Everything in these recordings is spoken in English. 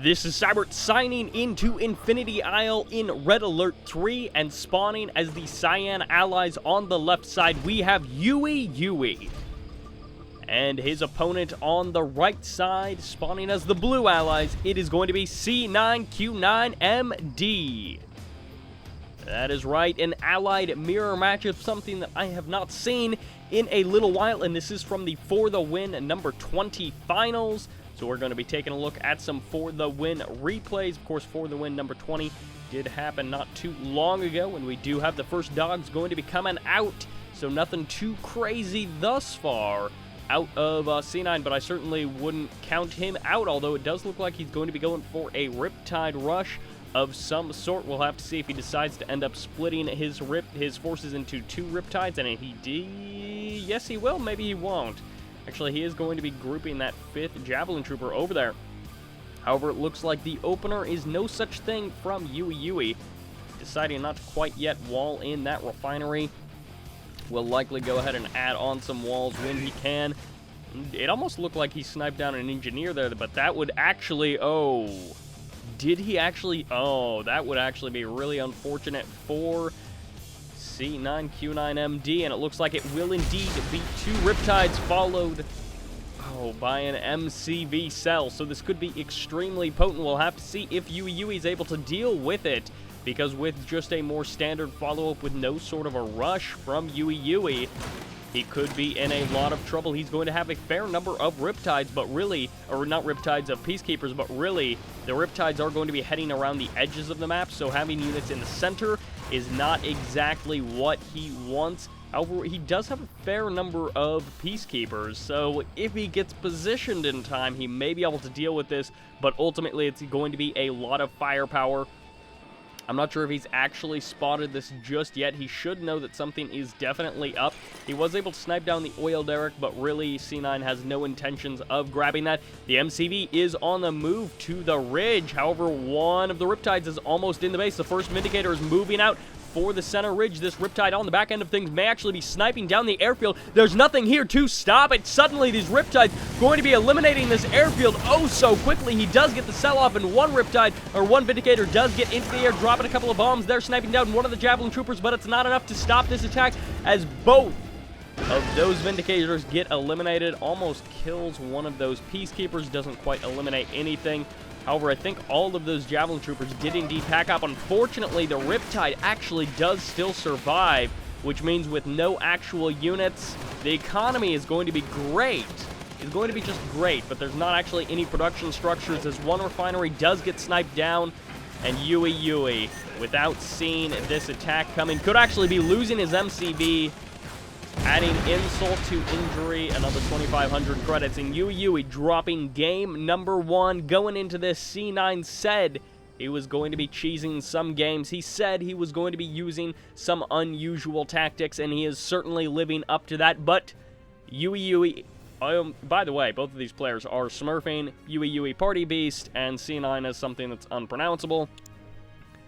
This is Sybert signing into Infinity Isle in Red Alert 3 and spawning as the Cyan allies on the left side. We have YuiYui. And his opponent on the right side, spawning as the blue allies, it is going to be c9q9md. That is right, an allied mirror match of something that I have not seen in a little while, and this is from the For the Win number 20 finals. So we're going to be taking a look at some For the Win replays. Of course, For the Win number 20 did happen not too long ago, and we do have the first dogs going to be coming out. So nothing too crazy thus far out of C9, but I certainly wouldn't count him out, although it does look like he's going to be going for a Riptide rush of some sort. We'll have to see if he decides to end up splitting his forces into two Riptides, and yes, he will, maybe he won't. Actually, he is going to be grouping that 5th Javelin Trooper over there. However, it looks like the opener is no such thing from YuiYui, deciding not to quite yet wall in that refinery. Will likely go ahead and add on some walls when he can. It almost looked like he sniped down an engineer there, but that would actually, did he actually, that would actually be really unfortunate for c9q9md, and it looks like it will indeed be 2 Riptides followed, by an MCV cell. So this could be extremely potent. We'll have to see if YuiYui is able to deal with it, because with just a more standard follow-up with no sort of a rush from YuiYui, he could be in a lot of trouble. He's going to have a fair number of Riptides, but really, or not Riptides, of Peacekeepers, but really, the Riptides are going to be heading around the edges of the map, so having units in the center is not exactly what he wants. However, he does have a fair number of Peacekeepers, so if he gets positioned in time, he may be able to deal with this, but ultimately, it's going to be a lot of firepower. I'm not sure if he's actually spotted this just yet. He should know that something is definitely up. He was able to snipe down the oil derrick, but really C9 has no intentions of grabbing that. The MCV is on the move to the ridge. However, one of the Riptides is almost in the base. The first Vindicator is moving out for the center ridge. This Riptide on the back end of things may actually be sniping down the airfield. There's nothing here to stop it. Suddenly, these Riptides going to be eliminating this airfield so quickly. He does get the sell-off, and one Vindicator does get into the air, dropping a couple of bombs there, sniping down one of the Javelin Troopers, but it's not enough to stop this attack as both of those Vindicators get eliminated. Almost kills one of those Peacekeepers, doesn't quite eliminate anything. However, I think all of those Javelin Troopers did indeed pack up. Unfortunately, the Riptide actually does still survive, which means with no actual units, the economy is going to be great. It's going to be just great, but there's not actually any production structures as one refinery does get sniped down, and YuiYui, without seeing this attack coming, could actually be losing his MCV, adding insult to injury, another 2,500 credits, and YuiYui dropping game number 1. Going into this, C9 said he was going to be cheesing some games. He said he was going to be using some unusual tactics, and he is certainly living up to that, but YuiYui, by the way, both of these players are smurfing. YuiYui Party Beast, and C9 has something that's unpronounceable.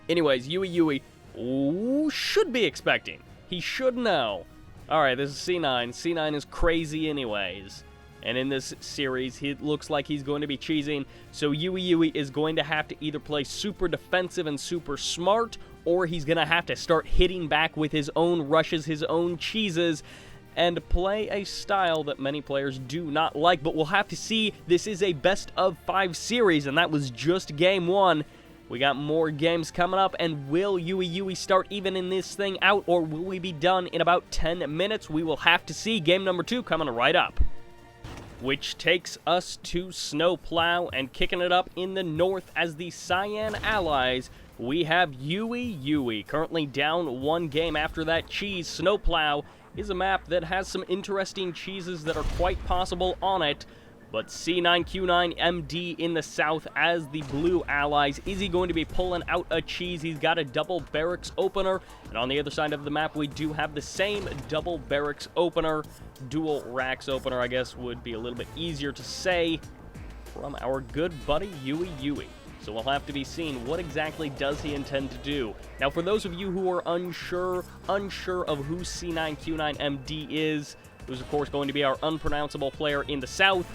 Anyways, YuiYui should be expecting. He should know. Alright, this is C9. C9 is crazy anyways. And in this series, it looks like he's going to be cheesing. So YuiYui is going to have to either play super defensive and super smart, or he's going to have to start hitting back with his own rushes, his own cheeses, and play a style that many players do not like. But we'll have to see. This is a best of 5 series, and that was just game 1. We got more games coming up, and will YuiYui start evening this thing out, or will we be done in about 10 minutes? We will have to see. Game number 2 coming right up. Which takes us to Snowplow, and kicking it up in the north as the Cyan allies, we have YuiYui, currently down 1 game after that cheese. Snowplow is a map that has some interesting cheeses that are quite possible on it, but c9q9md in the south as the blue allies. Is he going to be pulling out a cheese? He's got a double barracks opener, and on the other side of the map, we do have the same double barracks opener. Dual racks opener, I guess, would be a little bit easier to say, from our good buddy YuiYui. So we'll have to be seeing what exactly does he intend to do. Now, for those of you who are unsure of who c9q9md is, who's of course going to be our unpronounceable player in the south,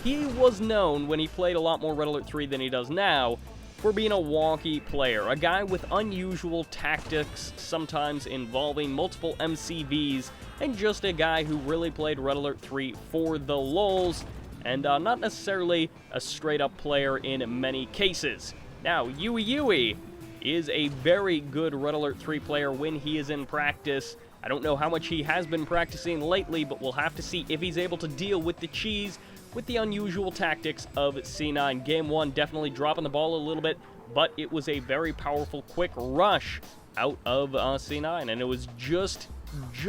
he was known when he played a lot more Red Alert 3 than he does now for being a wonky player, a guy with unusual tactics, sometimes involving multiple MCVs, and just a guy who really played Red Alert 3 for the lulz, and not necessarily a straight-up player in many cases. Now, YuiYui is a very good Red Alert 3 player when he is in practice. I don't know how much he has been practicing lately, but we'll have to see if he's able to deal with the cheese, with the unusual tactics of C9. Game 1 definitely dropping the ball a little bit, but it was a very powerful, quick rush out of C9, and it was just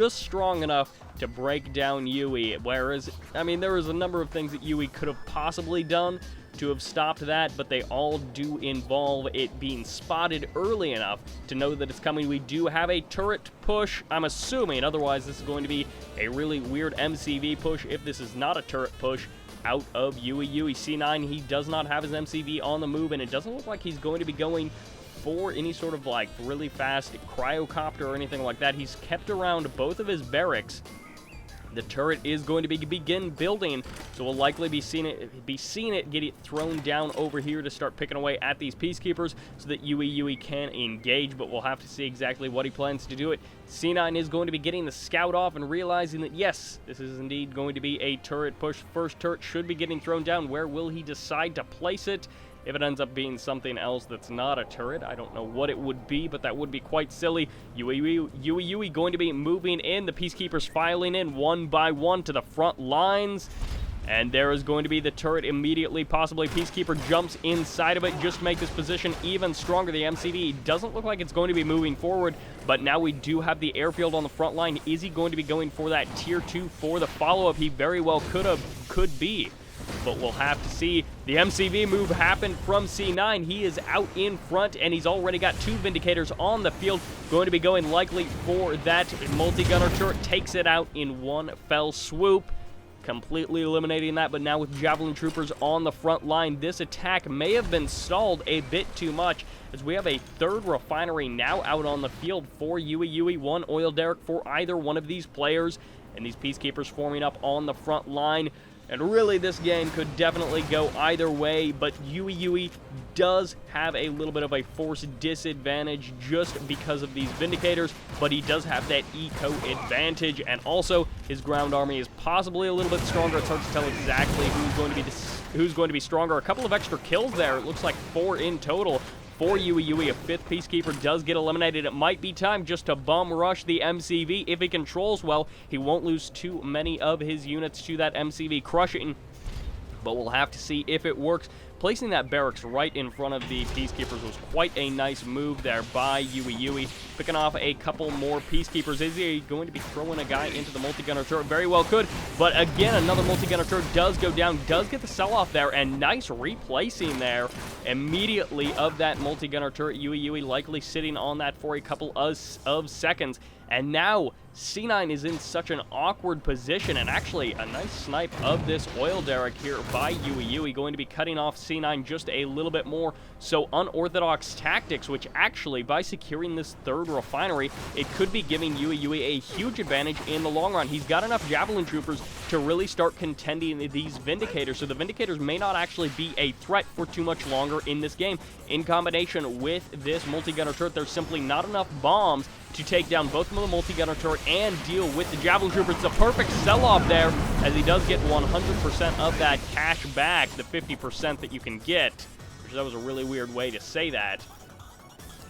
strong enough to break down Yui. Whereas, I mean, there was a number of things that Yui could have possibly done to have stopped that, but they all do involve it being spotted early enough to know that it's coming. We do have a turret push, I'm assuming. Otherwise, this is going to be a really weird MCV push if this is not a turret push out of YuiYui. C9, he does not have his MCV on the move, and it doesn't look like he's going to be going for any sort of like really fast cryocopter or anything like that. He's kept around both of his barracks. The turret is going to begin building, so we'll likely be seeing it get it thrown down over here to start picking away at these peacekeepers so that YuiYui can engage, but we'll have to see exactly what he plans to do it. C9 is going to be getting the scout off and realizing that, yes, this is indeed going to be a turret push. First turret should be getting thrown down. Where will he decide to place it? If it ends up being something else that's not a turret, I don't know what it would be, but that would be quite silly. YuiYui going to be moving in. The peacekeepers filing in one by one to the front lines. And there is going to be the turret immediately. Possibly peacekeeper jumps inside of it just to make this position even stronger. The MCV doesn't look like it's going to be moving forward, but now we do have the airfield on the front line. Is he going to be going for that tier 2 for the follow-up? He very well could be. But we'll have to see. The MCV move happened from C9. He is out in front, and he's already got 2 Vindicators on the field. Going to be going likely for that multi-gunner turret. Takes it out in one fell swoop, completely eliminating that. But now with Javelin Troopers on the front line, this attack may have been stalled a bit too much, as we have a 3rd refinery now out on the field for YuiYui. 1 oil derrick for either one of these players, and these peacekeepers forming up on the front line. And really, this game could definitely go either way, but YuiYui does have a little bit of a force disadvantage just because of these Vindicators, but he does have that eco advantage, and also his ground army is possibly a little bit stronger. It's hard to tell exactly who's going to be stronger. A couple of extra kills there. It looks like 4 in total for YuiYui. A 5th peacekeeper does get eliminated. It might be time just to bum rush the MCV. If he controls well, he won't lose too many of his units to that MCV crushing, but we'll have to see if it works. Placing that barracks right in front of the peacekeepers was quite a nice move there by YuiYui. Picking off a couple more peacekeepers. Is he going to be throwing a guy into the multi-gunner turret? Very well could, but again, another multi-gunner turret does go down, does get the sell-off there, and nice replacing there immediately of that multi-gunner turret. YuiYui likely sitting on that for a couple of seconds. And now C9 is in such an awkward position, and actually a nice snipe of this oil derrick here by YuiYui, going to be cutting off C9 just a little bit more. So unorthodox tactics, which actually, by securing this 3rd refinery, it could be giving YuiYui a huge advantage in the long run. He's got enough Javelin Troopers to really start contending these Vindicators, so the Vindicators may not actually be a threat for too much longer in this game. In combination with this multi-gunner turret, there's simply not enough bombs to take down both of the multi-gunner turret and deal with the Javelin Troopers. It's a perfect sell-off there, as he does get 100% of that cash back, the 50% that you can get. Which that was a really weird way to say that.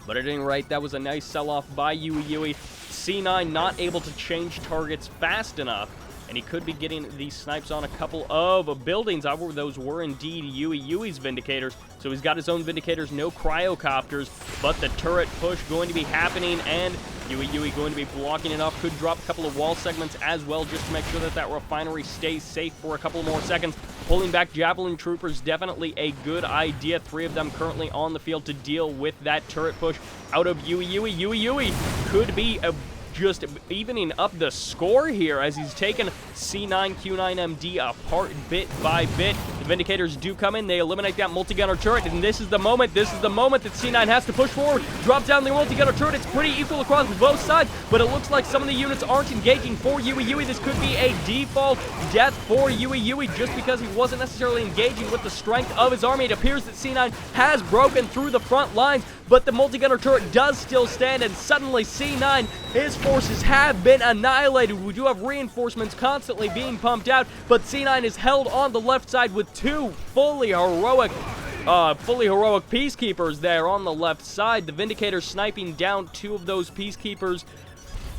But at any rate, that was a nice sell-off by YuiYui. C9 not able to change targets fast enough, and he could be getting these snipes on a couple of buildings. However, those were indeed YuiYui's Vindicators, so he's got his own Vindicators, no cryocopters, but the turret push going to be happening, and YuiYui going to be blocking it off. Could drop a couple of wall segments as well, just to make sure that that refinery stays safe for a couple more seconds. Pulling back Javelin Troopers, definitely a good idea. 3 of them currently on the field to deal with that turret push out of YuiYui. YuiYui could be just evening up the score here as he's taken C9q9md apart bit by bit. The Vindicators do come in. They eliminate that multi-gunner turret, and this is the moment. This is the moment that C9 has to push forward. Drop down the multi-gunner turret. It's pretty equal across both sides, but it looks like some of the units aren't engaging for YuiYui. This could be a default death for YuiYui just because he wasn't necessarily engaging with the strength of his army. It appears that C9 has broken through the front lines, but the multi-gunner turret does still stand, and suddenly C9, his forces have been annihilated. We do have reinforcements constantly being pumped out, but C9 is held on the left side with two fully heroic peacekeepers there on the left side. The Vindicators sniping down two of those peacekeepers,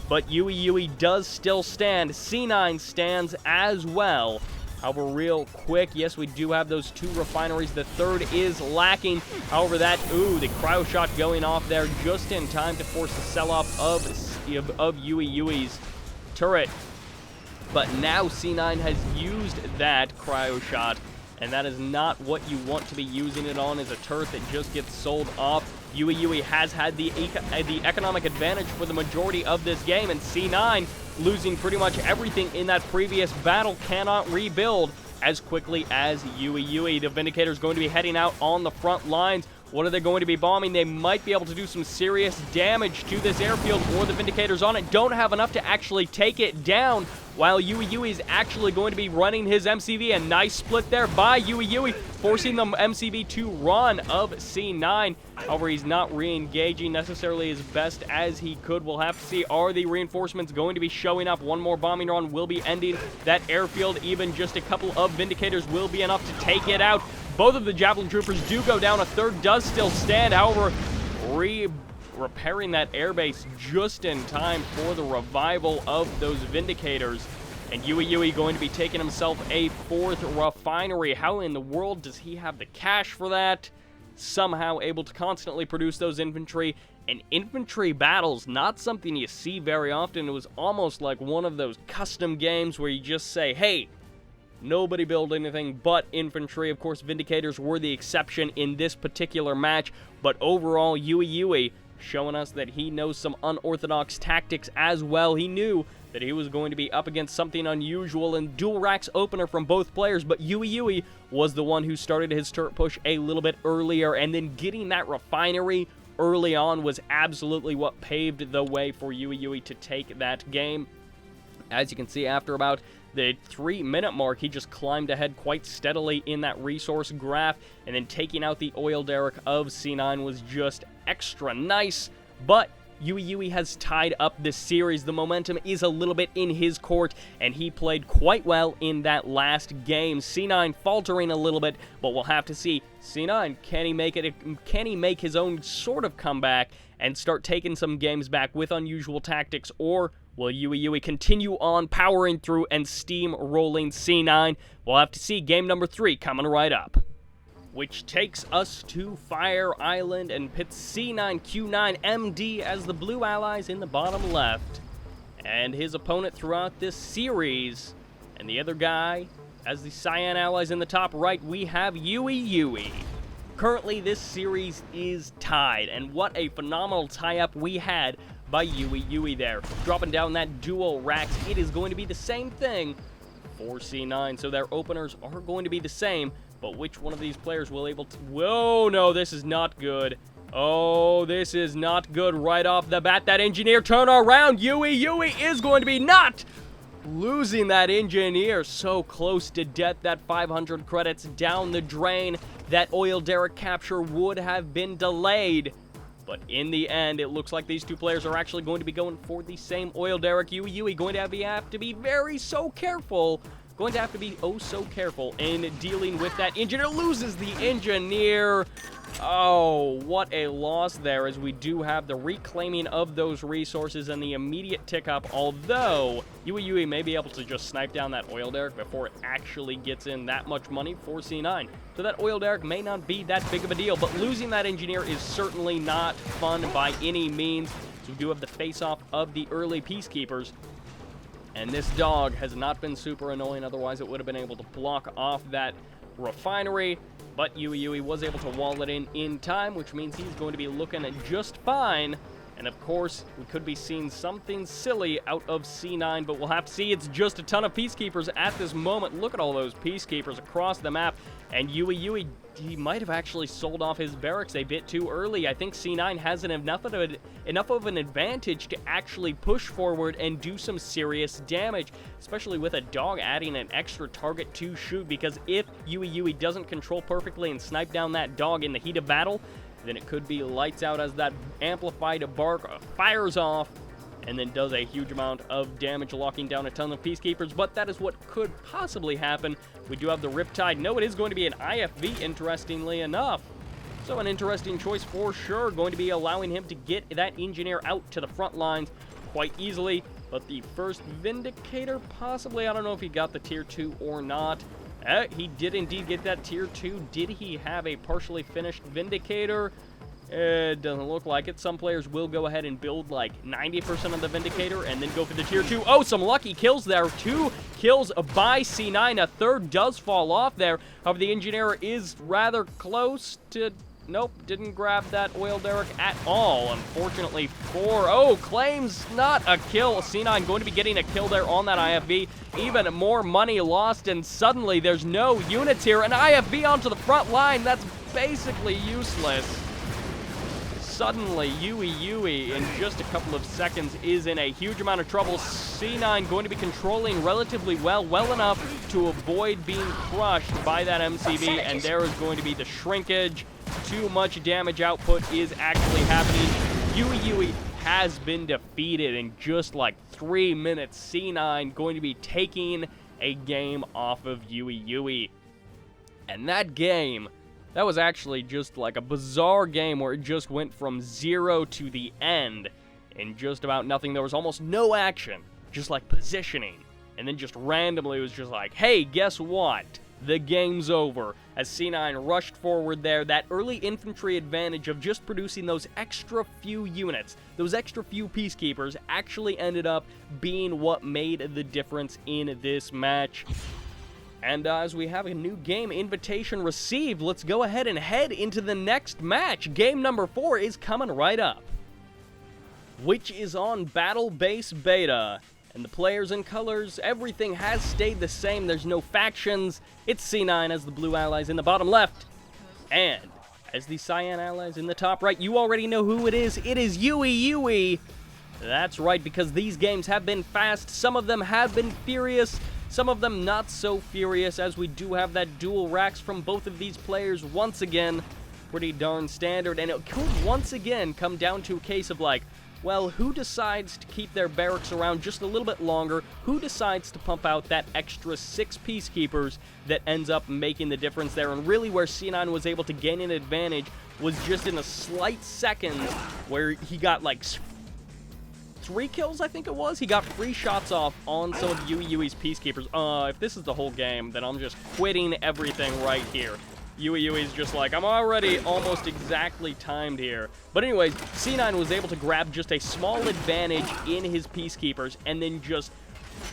but YuiYui does still stand. C9 stands as well. However, real quick, yes, we do have those two refineries. The third is lacking. However, the cryo shot going off there just in time to force the sell-off of YuiYui's turret. But now C9 has used that cryo shot, and that is not what you want to be using it on, as a turret that just gets sold off. YuiYui has had the economic advantage for the majority of this game, and C9, losing pretty much everything in that previous battle, cannot rebuild as quickly as YuiYui. The Vindicator's going to be heading out on the front lines. What are they going to be bombing? They might be able to do some serious damage to this airfield, or the Vindicators on it don't have enough to actually take it down, while YuiYui is actually going to be running his MCV. A nice split there by YuiYui, forcing the MCV to run of C9. However, he's not re-engaging necessarily as best as he could. We'll have to see, are the reinforcements going to be showing up? One more bombing run will be ending that airfield. Even just a couple of Vindicators will be enough to take it out. Both of the Javelin Troopers do go down. A third does still stand. However, repairing that airbase just in time for the revival of those Vindicators. And YuiYui going to be taking himself a fourth refinery. How in the world does he have the cash for that? Somehow able to constantly produce those infantry. And infantry battles, not something you see very often. It was almost like one of those custom games where you just say, hey, nobody build anything but infantry. Of course, Vindicators were the exception in this particular match, but overall, YuiYui showing us that he knows some unorthodox tactics as well. He knew that he was going to be up against something unusual in dual racks opener from both players, but YuiYui was the one who started his turret push a little bit earlier, and then getting that refinery early on was absolutely what paved the way for YuiYui to take that game. As you can see, after about the 3-minute mark, he just climbed ahead quite steadily in that resource graph, and then taking out the oil derrick of C9 was just extra nice. But YuiYui has tied up this series. The momentum is a little bit in his court, and he played quite well in that last game. C9 faltering a little bit, but we'll have to see. C9, can he make his own sort of comeback and start taking some games back with unusual tactics, or will YuiYui continue on powering through and steamrolling C9? We'll have to see. Game number 3 coming right up, which takes us to Fire Island and pits c9q9md as the blue allies in the bottom left, and his opponent throughout this series, and the other guy as the cyan allies in the top right. We have YuiYui. Currently, this series is tied, and what a phenomenal tie-up we had by YuiYui there. Dropping down that dual racks, it is going to be the same thing for C9, so their openers are going to be the same, but which one of these players will able to... Whoa, no, this is not good. Oh, this is not good right off the bat. That engineer turn around. YuiYui is going to be not losing that engineer. So close to death. That 500 credits down the drain. That oil derrick capture would have been delayed. But in the end, it looks like these two players are actually going to be going for the same oil derrick. YuiYui going to have to be very so careful. Going to have to be oh so careful in dealing with that engineer. Loses the engineer. Oh, what a loss there, as we do have the reclaiming of those resources and the immediate tick up, although YuiYui may be able to just snipe down that oil derrick before it actually gets in that much money for C9. So that oil derrick may not be that big of a deal, but losing that engineer is certainly not fun by any means. So we do have the face-off of the early peacekeepers. And this dog has not been super annoying, otherwise it would have been able to block off that refinery. But YuiYui was able to wall it in time, which means he's going to be looking just fine And of course, we could be seeing something silly out of C9, but we'll have to see. It's just a ton of Peacekeepers at this moment. Look at all those Peacekeepers across the map. And YuiYui, he might have actually sold off his barracks a bit too early. I think C9 has enough of an advantage to actually push forward and do some serious damage, especially with a dog adding an extra target to shoot, because if YuiYui doesn't control perfectly and snipe down that dog in the heat of battle, then it could be lights out as that amplified bark fires off and then does a huge amount of damage, locking down a ton of Peacekeepers. But that is what could possibly happen. We do have the Riptide. No, it is going to be an IFV, interestingly enough. So an interesting choice for sure. Going to be allowing him to get that Engineer out to the front lines quite easily. But the first Vindicator, possibly, I don't know if he got the tier 2 or not. He did indeed get that tier 2. Did he have a partially finished Vindicator? It doesn't look like it. Some players will go ahead and build like 90% of the Vindicator and then go for the tier 2. Oh, some lucky kills there. 2 kills by C9. A third does fall off there. However, the Engineer is rather close to... Nope, didn't grab that oil derrick at all. Unfortunately, 4. Oh, claims not a kill. C9 going to be getting a kill there on that IFV. Even more money lost, and suddenly there's no units here. An IFV onto the front line. That's basically useless. Suddenly, YuiYui, in just a couple of seconds, is in a huge amount of trouble. C9 going to be controlling relatively well enough to avoid being crushed by that MCV, and there is going to be the shrinkage. Too much damage output is actually happening. YuiYui has been defeated in just like 3 minutes. C9 going to be taking a game off of YuiYui. And that game, that was actually just like a bizarre game where it just went from 0 to the end in just about nothing. There was almost no action, just like positioning. And then just randomly it was just like, hey, guess what? The game's over. As C9 rushed forward there, that early infantry advantage of just producing those extra few units, those extra few Peacekeepers, actually ended up being what made the difference in this match. And as we have a new game invitation received, let's go ahead and head into the next match. Game number 4 is coming right up, which is on Battle Base Beta. And the players and colors, everything has stayed the same. There's no factions. It's C9 as the blue allies in the bottom left, and as the cyan allies in the top right. You already know who it is. It is YuiYui. That's right, because these games have been fast. Some of them have been furious. Some of them not so furious, as we do have that dual racks from both of these players once again. Pretty darn standard, and it could once again come down to a case of like, well, who decides to keep their barracks around just a little bit longer? Who decides to pump out that extra 6 Peacekeepers that ends up making the difference there? And really where C9 was able to gain an advantage was just in a slight second where he got like 3 kills, I think it was. He got 3 shots off on some of YuiYui's Peacekeepers. If this is the whole game, then I'm just quitting everything right here. YuiYui's just like, I'm already almost exactly timed here. But anyways, C9 was able to grab just a small advantage in his Peacekeepers and then just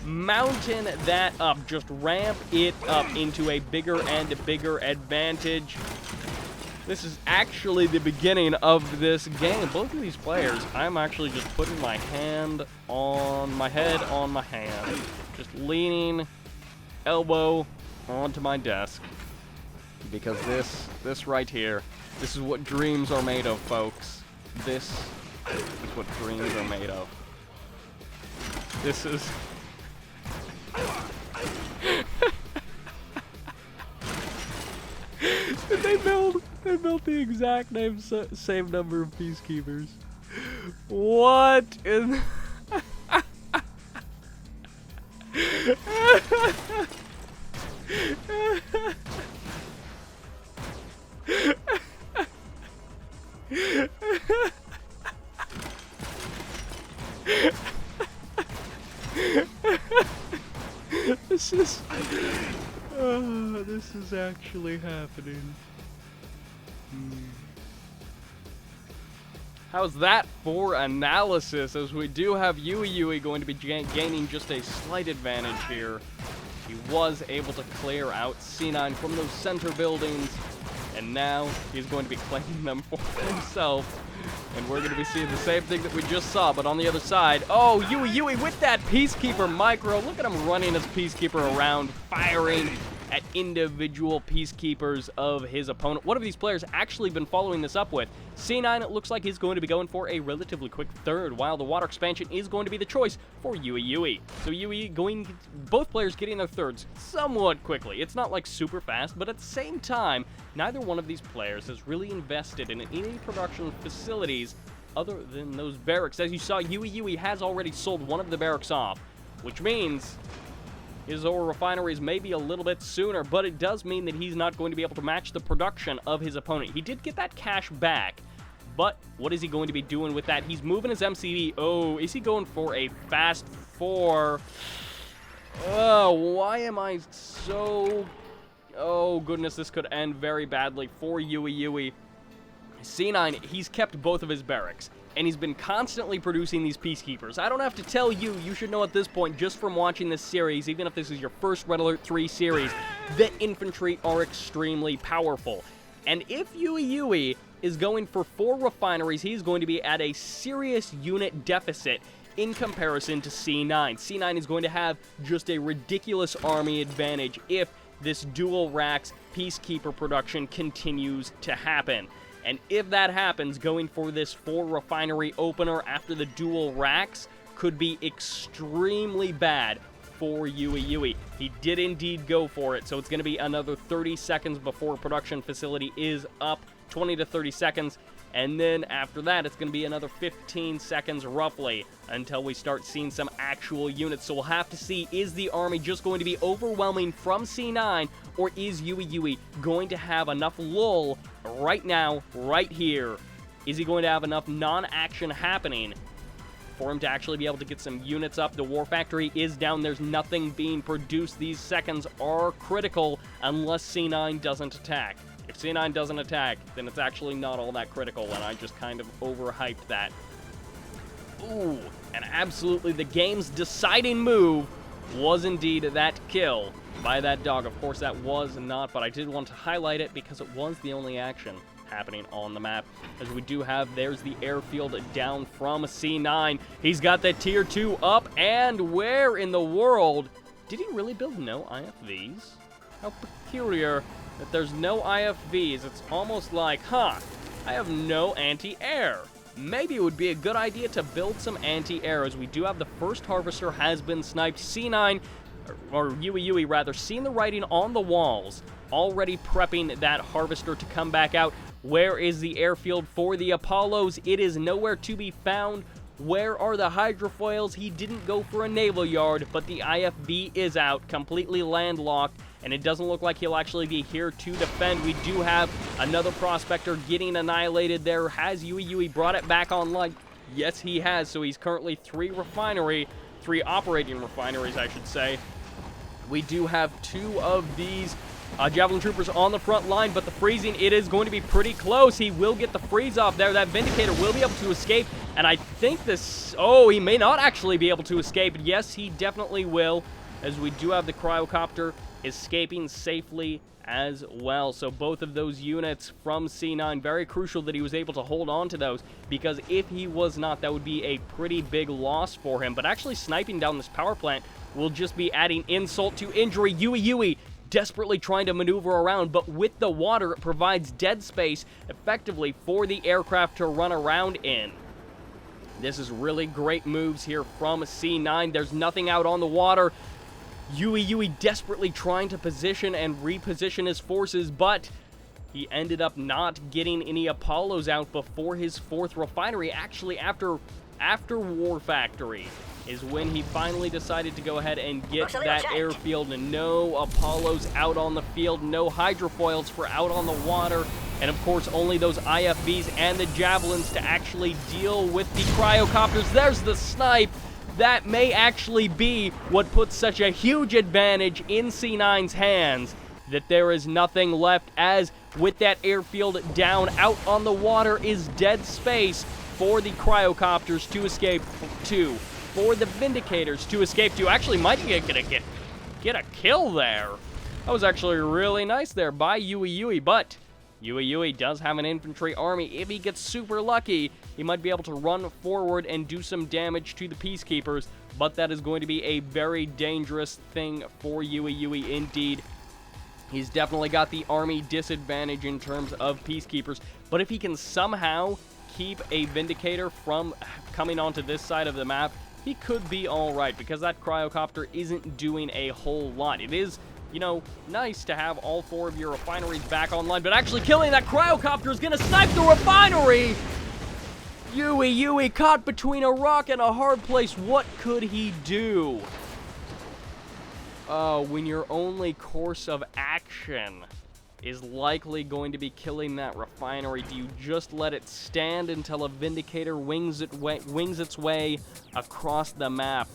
mountain that up, just ramp it up into a bigger and bigger advantage. This is actually the beginning of this game. Both of these players, I'm actually just putting my hand on my head on my hand. Just leaning, elbow onto my desk. Because this right here, this is what dreams are made of, folks. This is what dreams are made of. This is... They built the exact same number of Peacekeepers. What in... This is actually happening. How's that for analysis, as we do have YuiYui going to be gaining just a slight advantage here. He was able to clear out C9 from those center buildings, and now he's going to be claiming them for himself. And we're going to be seeing the same thing that we just saw, but on the other side. Oh, YuiYui with that Peacekeeper micro. Look at him running his Peacekeeper around, firing at individual Peacekeepers of his opponent. One of these players actually been following this up with. C9, it looks like he's going to be going for a relatively quick third, while the water expansion is going to be the choice for YuiYui. So YuiYui both players getting their thirds somewhat quickly. It's not like super fast, but at the same time, neither one of these players has really invested in any production facilities other than those barracks. As you saw, YuiYui has already sold one of the barracks off, which means his ore refineries may be a little bit sooner, but it does mean that he's not going to be able to match the production of his opponent. He did get that cash back, but what is he going to be doing with that? He's moving his MCV. Oh, is he going for a fast 4? Oh, why am I so... Oh, goodness, this could end very badly for YuiYui. C9, he's kept both of his barracks, and he's been constantly producing these Peacekeepers. I don't have to tell you, you should know at this point, just from watching this series, even if this is your first Red Alert 3 series, that infantry are extremely powerful. And if YuiYui is going for 4 refineries, he's going to be at a serious unit deficit in comparison to C9. C9 is going to have just a ridiculous army advantage if this dual racks Peacekeeper production continues to happen. And if that happens, going for this 4 refinery opener after the dual racks could be extremely bad for YuiYui. He did indeed go for it, so it's going to be another 30 seconds before production facility is up, 20 to 30 seconds, and then after that, it's going to be another 15 seconds roughly until we start seeing some actual units. So we'll have to see, is the army just going to be overwhelming from C9, or is YuiYui going to have enough lull right now, right here? Is he going to have enough non-action happening for him to actually be able to get some units up? The war factory is down. There's nothing being produced. These seconds are critical unless C9 doesn't attack. If C9 doesn't attack, then it's actually not all that critical, and I just kind of overhyped that. Ooh, and absolutely the game's deciding move was indeed that kill by that dog. Of course, that was not, but I did want to highlight it because it was the only action happening on the map. As we do have, there's the airfield down from C9. He's got that tier 2 up, and where in the world? Did he really build no IFVs? How peculiar that there's no IFVs. It's almost like, I have no anti-air. Maybe it would be a good idea to build some anti-air, as we do have the first harvester has been sniped. C9, or YuiYui rather, seeing the writing on the walls, already prepping that harvester to come back out. Where is the airfield for the Apollos? It is nowhere to be found. Where are the hydrofoils? He didn't go for a naval yard, but the IFV is out, completely landlocked, and it doesn't look like he'll actually be here to defend. We do have another prospector getting annihilated there. Has YuiYui brought it back online? Yes, he has, so he's currently 3 operating refineries, I should say. We do have 2 of these Javelin Troopers on the front line, but the freezing, it is going to be pretty close. He will get the freeze off there. That Vindicator will be able to escape, and I think this... Oh, he may not actually be able to escape. Yes, he definitely will, as we do have the Cryocopter escaping safely as well. So both of those units from C9, very crucial that he was able to hold on to those, because if he was not, that would be a pretty big loss for him. But actually sniping down this power plant will just be adding insult to injury. YuiYui desperately trying to maneuver around, but with the water, it provides dead space effectively for the aircraft to run around in. This is really great moves here from C9. There's nothing out on the water. YuiYui desperately trying to position and reposition his forces, but he ended up not getting any Apollos out before his 4th refinery. Actually, after War Factory is when he finally decided to go ahead and get that airfield, and no Apollos out on the field, no hydrofoils for out on the water, and of course only those IFVs and the Javelins to actually deal with the Cryocopters. There's the snipe. That may actually be what puts such a huge advantage in C9's hands, that there is nothing left, as with that airfield down, out on the water is dead space for the Cryocopters to escape to, for the Vindicators to escape to. Actually might get a kill there. That was actually really nice there by YuiYui, but YuiYui does have an infantry army. If he gets super lucky, he might be able to run forward and do some damage to the Peacekeepers, but that is going to be a very dangerous thing for YuiYui indeed. He's definitely got the army disadvantage in terms of Peacekeepers, but if he can somehow keep a Vindicator from coming onto this side of the map, he could be alright, because that Cryocopter isn't doing a whole lot. It is, you know, nice to have all 4 of your refineries back online, but actually killing that Cryocopter is going to snipe the refinery! YuiYui caught between a rock and a hard place. What could he do? Oh, when your only course of action is likely going to be killing that refinery, do you just let it stand until a Vindicator wings its way across the map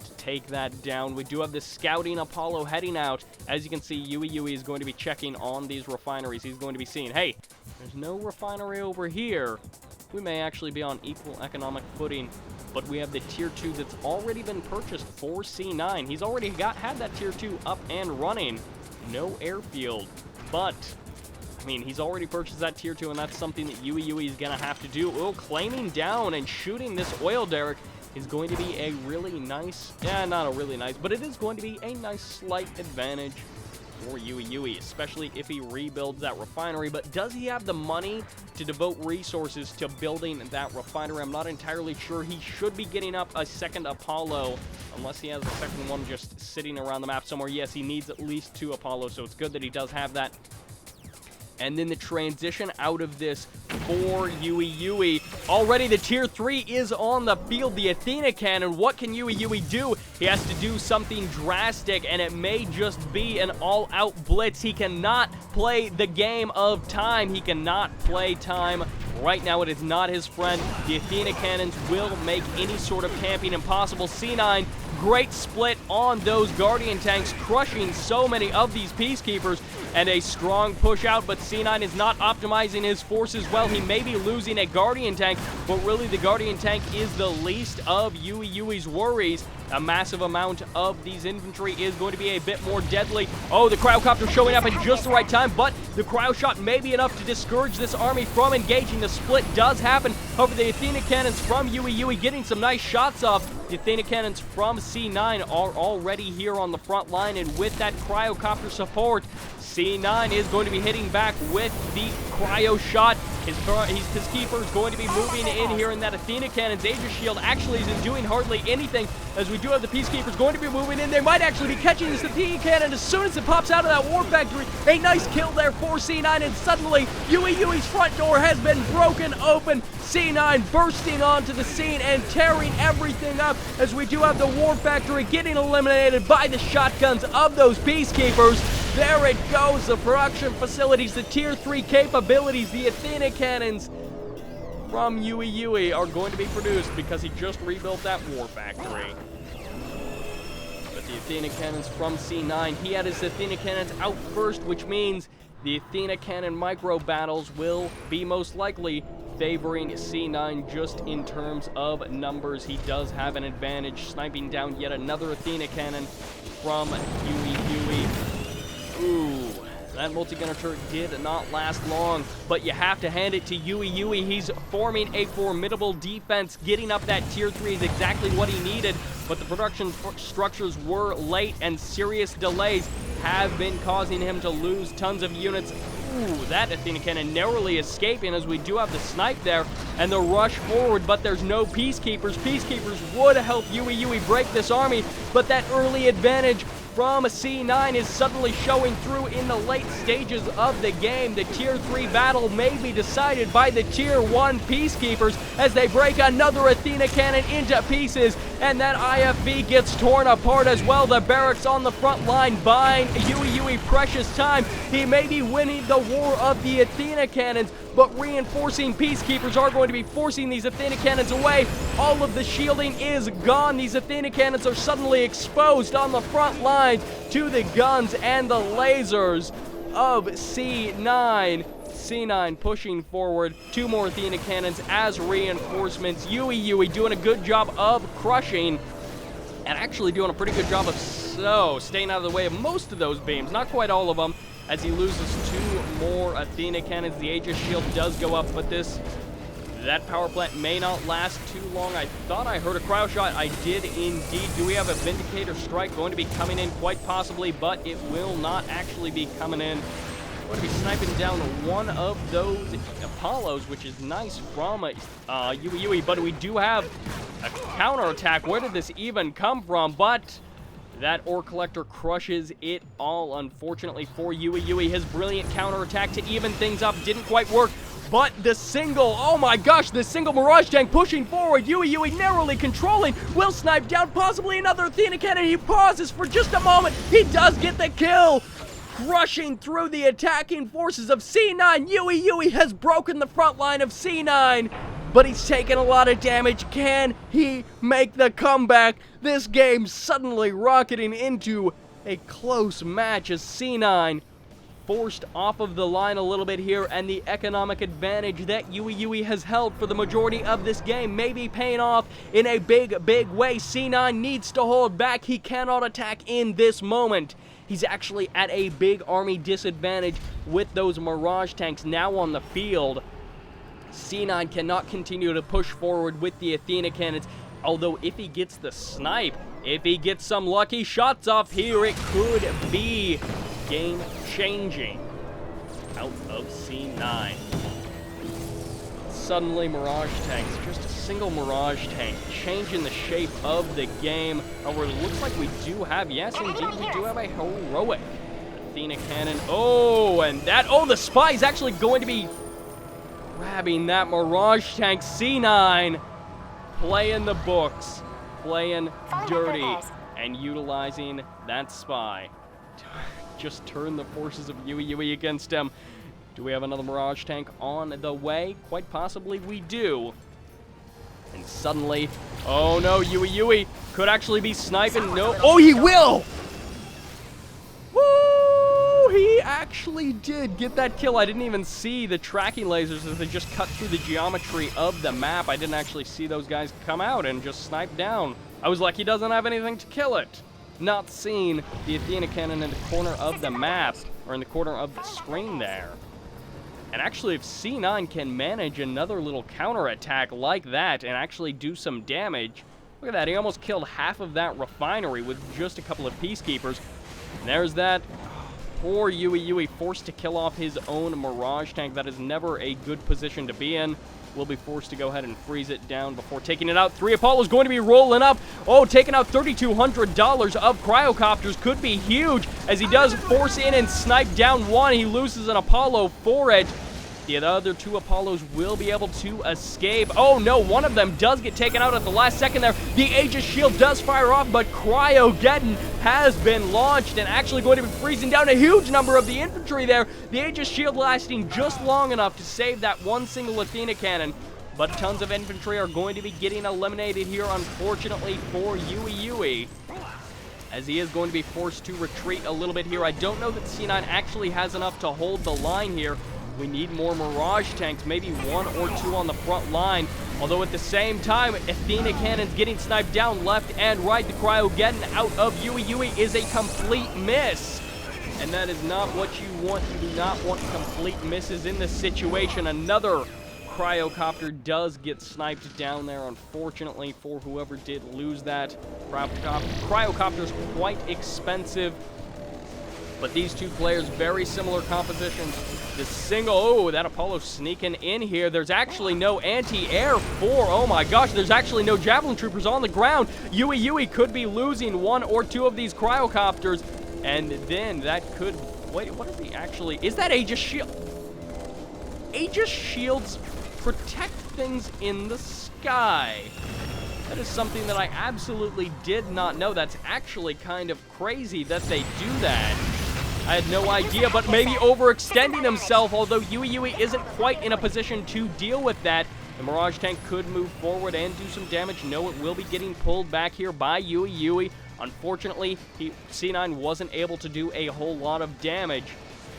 to take that down? We do have the scouting Apollo heading out. As you can see, YuiYui is going to be checking on these refineries. He's going to be seeing, hey, there's no refinery over here. We may actually be on equal economic footing, but we have the Tier 2 that's already been purchased for C9. He's already had that Tier 2 up and running. No airfield, but, I mean, he's already purchased that Tier 2, and that's something that YuiYui is going to have to do. Oh, claiming down and shooting this oil derrick is going to be a really nice, not a really nice, but it is going to be a nice slight advantage for YuiYui, especially if he rebuilds that refinery. But does he have the money to devote resources to building that refinery? I'm not entirely sure. He should be getting up a second Apollo, unless he has a second one just sitting around the map somewhere. Yes, he needs at least 2 Apollos, so it's good that he does have that. And then the transition out of this for YuiYui. Already the Tier 3 is on the field, the Athena Cannon. What can YuiYui do? He has to do something drastic, and it may just be an all-out blitz. He cannot play the game of time. He cannot play time. Right now, it is not his friend. The Athena Cannons will make any sort of camping impossible. C9, great split on those Guardian tanks, crushing so many of these Peacekeepers, and a strong push out, but C9 is not optimizing his forces well. He may be losing a Guardian tank, but really the Guardian tank is the least of YuiYui's worries. A massive amount of these infantry is going to be a bit more deadly. Oh, the Cryocopter showing up at just the right time, but the Cryo Shot may be enough to discourage this army from engaging. The split does happen. However, the Athena Cannons from YuiYui getting some nice shots off. The Athena Cannons from C9 are already here on the front line, and with that Cryocopter support, C9 is going to be hitting back with the Cryo Shot. His Peacekeeper is going to be moving in here, and that Athena Cannon's Aegis Shield actually isn't doing hardly anything, as we do have the Peacekeepers going to be moving in. They might actually be catching this Athena Cannon as soon as it pops out of that War Factory. A nice kill there for C9, and suddenly YuiYui's front door has been broken open. C9 bursting onto the scene and tearing everything up, as we do have the War Factory getting eliminated by the shotguns of those Peacekeepers. There it goes, the production facilities, the Tier 3 capabilities, the Athena Cannons from YuiYui are going to be produced because he just rebuilt that War Factory. But the Athena Cannons from C9, he had his Athena Cannons out first, which means the Athena Cannon micro battles will be most likely favoring C9 just in terms of numbers. He does have an advantage, sniping down yet another Athena Cannon from YuiYui. Ooh, that multi-gunner turret did not last long, but you have to hand it to YuiYui. He's forming a formidable defense. Getting up that Tier 3 is exactly what he needed, but the production structures were late, and serious delays have been causing him to lose tons of units. Ooh, that Athena Cannon narrowly escaping, as we do have the snipe there and the rush forward, but there's no Peacekeepers. Peacekeepers would help YuiYui break this army, but that early advantage from C9 is suddenly showing through in the late stages of the game. The Tier 3 battle may be decided by the Tier 1 Peacekeepers as they break another Athena Cannon into pieces, and that IFV gets torn apart as well. The barracks on the front line buying YuiYui precious time. He may be winning the war of the Athena Cannons, but reinforcing Peacekeepers are going to be forcing these Athena Cannons away. All of the shielding is gone. These Athena Cannons are suddenly exposed on the front lines to the guns and the lasers of C9. C9 pushing forward. 2 more Athena Cannons as reinforcements. YuiYui doing a good job of crushing, and actually doing a pretty good job of staying out of the way of most of those beams. Not quite all of them, as he loses 2 more Athena cannons. The Aegis shield does go up, but that power plant may not last too long. I thought I heard a cryo shot. I did indeed. Do we have a Vindicator strike going to be coming in? Quite possibly, but it will not actually be coming in. We're going to be sniping down one of those Apollos, which is nice from YuiYui, but we do have a counterattack. Where did this even come from? But that Ore Collector crushes it all, unfortunately, for YuiYui. His brilliant counterattack to even things up didn't quite work, but the single, oh my gosh, the single Mirage Tank pushing forward. YuiYui narrowly controlling, will snipe down possibly another Athena cannon. He pauses for just a moment. He does get the kill. Crushing through the attacking forces of C9. YuiYui has broken the front line of C9, but he's taken a lot of damage. Can he make the comeback? This game suddenly rocketing into a close match as C9 forced off of the line a little bit here, and the economic advantage that YuiYui has held for the majority of this game may be paying off in a big way. C9 needs to hold back. He cannot attack in this moment. He's actually at a big army disadvantage with those Mirage tanks now on the field. C9 cannot continue to push forward with the Athena cannons, although if he gets the snipe, if he gets some lucky shots off here, it could be game-changing out of C9. Suddenly, Mirage tanks, just a single Mirage tank, changing the shape of the game. However, it looks like we do have, yes, indeed, we do have a heroic Athena cannon. Oh, and that, oh, the spy is actually going to be grabbing that Mirage tank. C9 playing the books, playing dirty, and utilizing that spy to just turn the forces of YuiYui against him. Do we have another Mirage tank on the way? Quite possibly we do. And suddenly, oh no, YuiYui could actually be sniping. No, oh, he will! Woo! He actually did get that kill. I didn't even see the tracking lasers as they just cut through the geometry of the map. I didn't actually see those guys come out and just snipe down. I was like, he doesn't have anything to kill it. Not seeing the Athena cannon in the corner of the map, or in the corner of the screen there. And actually, if C9 can manage another little counterattack like that and actually do some damage, look at that, he almost killed half of that refinery with just a couple of Peacekeepers. And there's that poor YuiYui forced to kill off his own Mirage tank. That is never a good position to be in. Will be forced to go ahead and freeze it down before taking it out. 3 Apollos going to be rolling up. Oh, taking out $3,200 of cryocopters could be huge as he does force in and snipe down one. He loses an Apollo for it. The other 2 Apollos will be able to escape. Oh no, one of them does get taken out at the last second there. The Aegis shield does fire off, but Cryogeddon has been launched and actually going to be freezing down a huge number of the infantry there. The Aegis shield lasting just long enough to save that one single Athena cannon, but tons of infantry are going to be getting eliminated here, unfortunately, for YuiYui, as he is going to be forced to retreat a little bit here. I don't know that C9 actually has enough to hold the line here. We need more Mirage tanks, maybe 1 or 2 on the front line. Although at the same time, Athena cannons getting sniped down left and right. The Cryogeddon out of YuiYui is a complete miss. And that is not what you want. You do not want complete misses in this situation. Another Cryocopter does get sniped down there, unfortunately, for whoever did lose that. Cryocopter's quite expensive. But these 2 players, very similar compositions. The single, oh, that Apollo sneaking in here. There's actually no anti-air for, oh my gosh, there's actually no Javelin Troopers on the ground. YuiYui could be losing 1 or 2 of these Cryocopters. And then that could, wait, what is he actually, is that Aegis Shield? Aegis Shields protect things in the sky. That is something that I absolutely did not know. That's actually kind of crazy that they do that. I had no idea, but maybe overextending himself, although YuiYui isn't quite in a position to deal with that. The Mirage tank could move forward and do some damage. No, it will be getting pulled back here by YuiYui. Unfortunately, C9 wasn't able to do a whole lot of damage.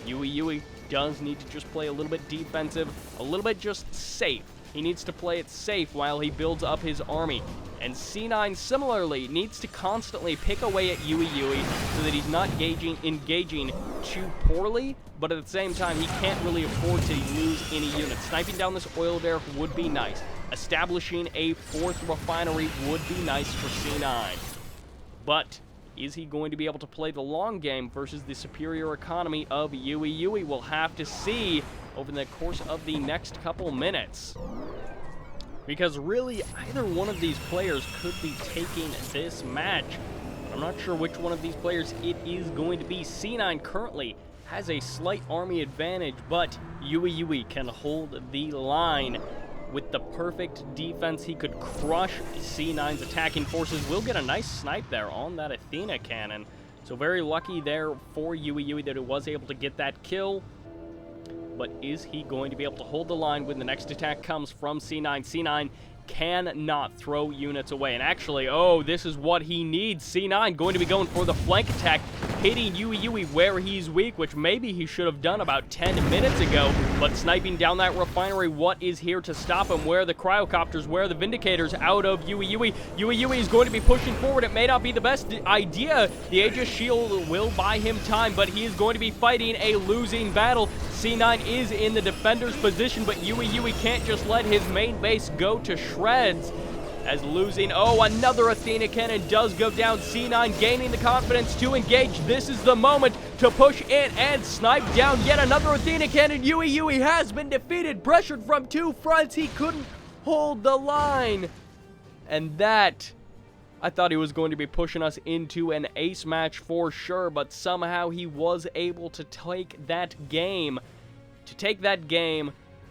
YuiYui does need to just play a little bit defensive, a little bit just safe He needs to play it safe while he builds up his army. And C9 similarly needs to constantly pick away at YuiYui so that he's not engaging too poorly, but at the same time he can't really afford to lose any units. Sniping down this oil derrick would be nice. Establishing a 4th refinery would be nice for C9. But is he going to be able to play the long game versus the superior economy of YuiYui? We'll have to see over the course of the next couple minutes. Because really, either one of these players could be taking this match. I'm not sure which one of these players it is going to be. C9 currently has a slight army advantage, but YuiYui can hold the line. With the perfect defense, he could crush C9's attacking forces. We'll get a nice snipe there on that Athena cannon. So very lucky there for YuiYui that it was able to get that kill. But is he going to be able to hold the line when the next attack comes from C9? C9 cannot throw units away. And actually, oh, this is what he needs. C9 going to be going for the flank attack, hitting YuiYui where he's weak, which maybe he should have done about 10 minutes ago. But sniping down that refinery, what is here to stop him? Where are the cryocopters? Where are the Vindicators out of YuiYui? YuiYui is going to be pushing forward. It may not be the best idea. The Aegis Shield will buy him time, but he is going to be fighting a losing battle. C9 is in the defender's position, but YuiYui can't just let his main base go to shreds. As losing, oh, another Athena cannon does go down. C9 gaining the confidence to engage. This is the moment to push in and snipe down yet another Athena cannon. YuiYui has been defeated, pressured from 2 fronts. He couldn't hold the line. And that, I thought he was going to be pushing us into an ace match for sure, but somehow he was able to take that game.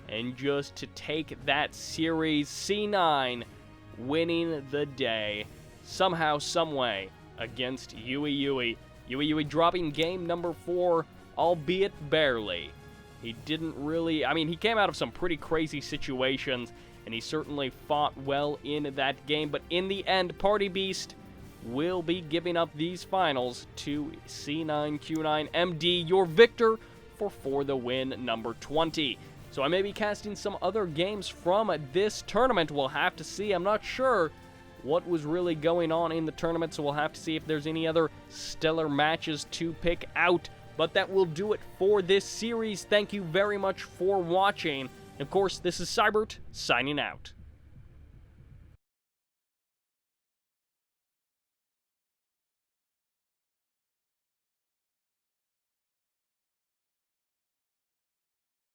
And just to take that series. C9 winning the day somehow, someway against YuiYui. YuiYui dropping game number 4, albeit barely. He didn't really, I mean, he came out of some pretty crazy situations, and he certainly fought well in that game, but in the end, Party Beast will be giving up these finals to c9q9md, your victor for the win number 20. So I may be casting some other games from this tournament. We'll have to see. I'm not sure what was really going on in the tournament, so we'll have to see if there's any other stellar matches to pick out. But that will do it for this series. Thank you very much for watching. Of course, this is Sybert, signing out.